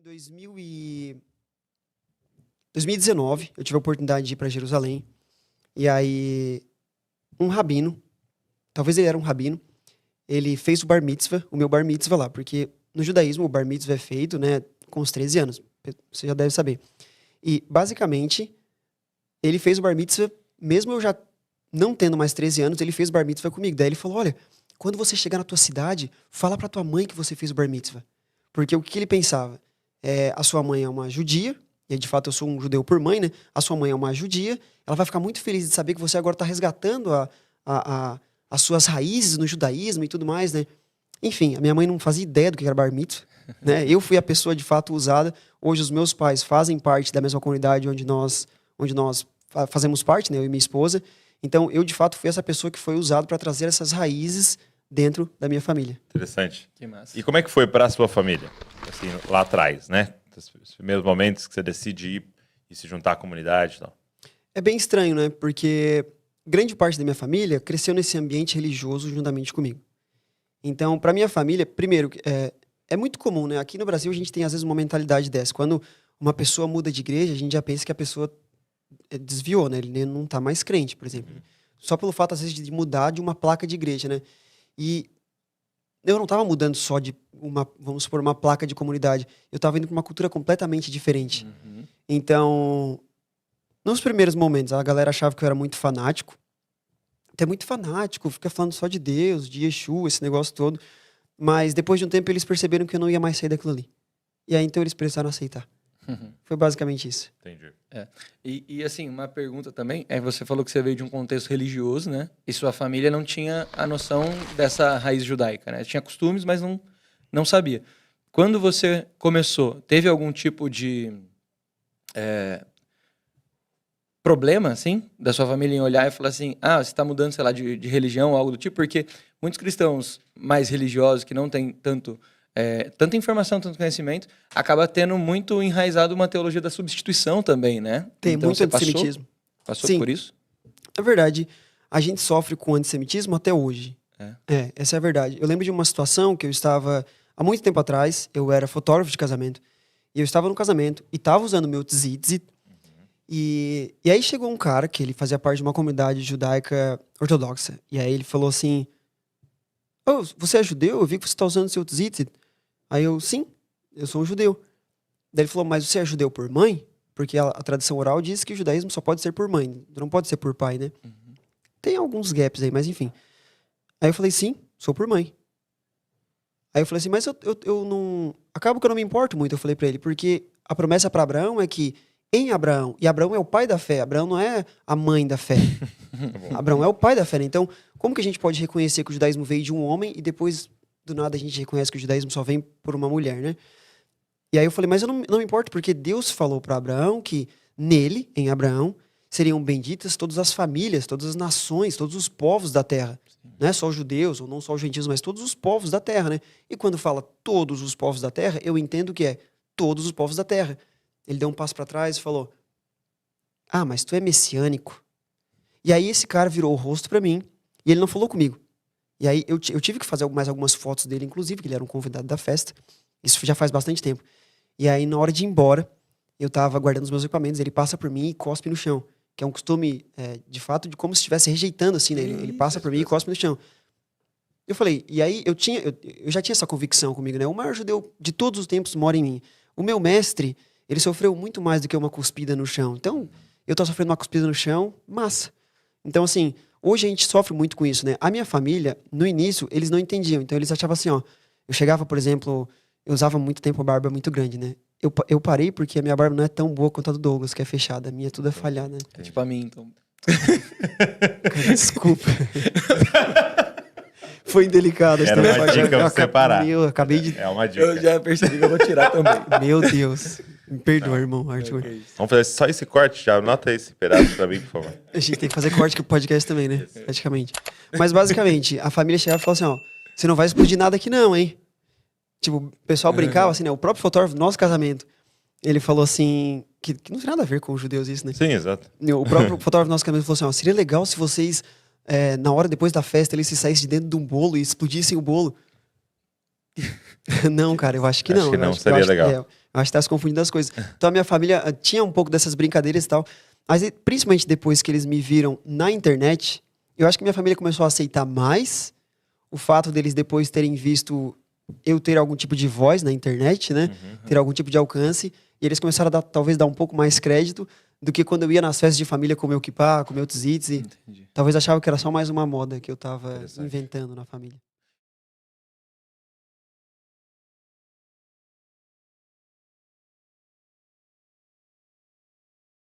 2019, eu tive a oportunidade de ir para Jerusalém. E aí, um rabino, talvez ele era um rabino, ele fez o bar mitzvah, o meu bar mitzvah lá, porque no judaísmo o bar mitzvah é feito, né, com os 13 anos, você já deve saber. E, basicamente, ele fez o bar mitzvah, mesmo eu já não tendo mais 13 anos, ele fez o bar mitzvah comigo. Daí ele falou, olha, quando você chegar na tua cidade, fala pra tua mãe que você fez o bar mitzvah. Porque o que ele pensava? A sua mãe é uma judia, e de fato eu sou um judeu por mãe, né? A sua mãe é uma judia, ela vai ficar muito feliz de saber que você agora está resgatando as suas raízes no judaísmo e tudo mais, né? Enfim, a minha mãe não fazia ideia do que era bar mitzvah, né? Eu fui a pessoa de fato usada. Hoje os meus pais fazem parte da mesma comunidade onde nós fazemos parte, né? Eu e minha esposa. Então eu de fato fui essa pessoa que foi usada para trazer essas raízes dentro da minha família. Interessante. Que massa. E como é que foi para a sua família? Assim, lá atrás, né? Os primeiros momentos que você decide ir e se juntar à comunidade e tal. É bem estranho, né? Porque grande parte da minha família cresceu nesse ambiente religioso juntamente comigo. Então, para minha família, primeiro, é muito comum, né? Aqui no Brasil a gente tem às vezes uma mentalidade dessa. Quando uma pessoa muda de igreja, a gente já pensa que a pessoa desviou, né? Ele não tá mais crente, por exemplo. Só pelo fato, às vezes, de mudar de uma placa de igreja, né? E eu não estava mudando só de vamos supor, uma placa de comunidade. Eu estava indo para uma cultura completamente diferente. Então, nos primeiros momentos, a galera achava que eu era muito fanático. Até muito fanático, fica falando só de Deus, de Yeshua, esse negócio todo. Mas depois de um tempo, eles perceberam que eu não ia mais sair daquilo ali. E aí, então, eles precisaram aceitar. Foi basicamente isso. Entendi. E assim, uma pergunta também, você falou que você veio de um contexto religioso, né? E sua família não tinha a noção dessa raiz judaica, né? Tinha costumes, mas não sabia. Quando você começou, teve algum tipo de problema, assim, da sua família em olhar e falar assim, você está mudando, sei lá, de religião ou algo do tipo? Porque muitos cristãos mais religiosos, que não têm tanta informação, tanto conhecimento, acaba tendo muito enraizado uma teologia da substituição também, né? Tem então, muito antissemitismo. Passou Sim. por isso? Na verdade, a gente sofre com antissemitismo até hoje. Essa é a verdade. Eu lembro de uma situação que eu estava, há muito tempo atrás, eu era fotógrafo de casamento, e eu estava no casamento, e estava usando o meu tzitzit, e aí chegou um cara, que ele fazia parte de uma comunidade judaica ortodoxa, e aí ele falou assim, você é judeu? Eu vi que você está usando o seu tzitzit. Aí eu, sim, eu sou um judeu. Daí ele falou, mas você é judeu por mãe? Porque a tradição oral diz que o judaísmo só pode ser por mãe, não pode ser por pai, né? Tem alguns gaps aí, mas enfim. Aí eu falei, sim, sou por mãe. Aí eu falei assim, mas eu não... Acaba que eu não me importo muito, eu falei pra ele, porque a promessa para Abraão é que em Abraão, e Abraão é o pai da fé, Abraão não é a mãe da fé. Abraão é o pai da fé, né? Então, como que a gente pode reconhecer que o judaísmo veio de um homem e depois, do nada, a gente reconhece que o judaísmo só vem por uma mulher, né? E aí eu falei, mas eu não me importo, porque Deus falou para Abraão que nele, em Abraão, seriam benditas todas as famílias, todas as nações, todos os povos da terra. Não é só os judeus, ou não só os gentios, mas todos os povos da terra, né? E quando fala todos os povos da terra, eu entendo que é todos os povos da terra. Ele deu um passo para trás e falou, mas tu é messiânico. E aí esse cara virou o rosto para mim, e ele não falou comigo. E aí eu tive que fazer mais algumas fotos dele, inclusive, que ele era um convidado da festa. Isso já faz bastante tempo. E aí, na hora de ir embora, eu tava guardando os meus equipamentos, ele passa por mim e cospe no chão. Que é um costume, de fato, de como se estivesse rejeitando, assim, né? Ele passa por mim e cospe no chão. Eu falei, e aí eu já tinha essa convicção comigo, né? O maior judeu de todos os tempos mora em mim. O meu mestre, ele sofreu muito mais do que uma cuspida no chão. Então, eu tô sofrendo uma cuspida no chão, massa. Então, assim, hoje a gente sofre muito com isso, né? A minha família, no início, eles não entendiam. Então, eles achavam assim, eu chegava, por exemplo, eu usava muito tempo a barba muito grande, né? Eu parei porque a minha barba não é tão boa quanto a do Douglas, que é fechada. A minha tudo é falhada, né? É tipo a mim, então. Cara, desculpa. Foi indelicado. Era uma dica pra separar. Eu acabei de... É uma dica. Eu já percebi que eu vou tirar também. Meu Deus. Me perdoa, irmão, Arthur. Vamos fazer só esse corte, já anota esse pedaço pra mim, por favor. A gente tem que fazer corte com o podcast também, né? Praticamente. Mas, basicamente, a família chegava e falava assim, você não vai explodir nada aqui não, hein? Tipo, o pessoal brincava assim, né? O próprio fotógrafo do nosso casamento, ele falou assim, que não tem nada a ver com os judeus isso, né? Sim, exato. O próprio fotógrafo do nosso casamento falou assim, seria legal se vocês, na hora depois da festa, eles se saíssem de dentro de um bolo e explodissem o bolo. Não, cara, eu acho que não. Acho que não, seria legal. Eu acho que tá se confundindo as coisas. Então a minha família tinha um pouco dessas brincadeiras e tal. Mas principalmente depois que eles me viram na internet, eu acho que minha família começou a aceitar mais o fato deles depois terem visto eu ter algum tipo de voz na internet, né? Ter algum tipo de alcance. E eles começaram a talvez dar um pouco mais crédito do que quando eu ia nas festas de família comer o kippah, comer o tzitzi. Talvez achavam que era só mais uma moda que eu tava inventando na família.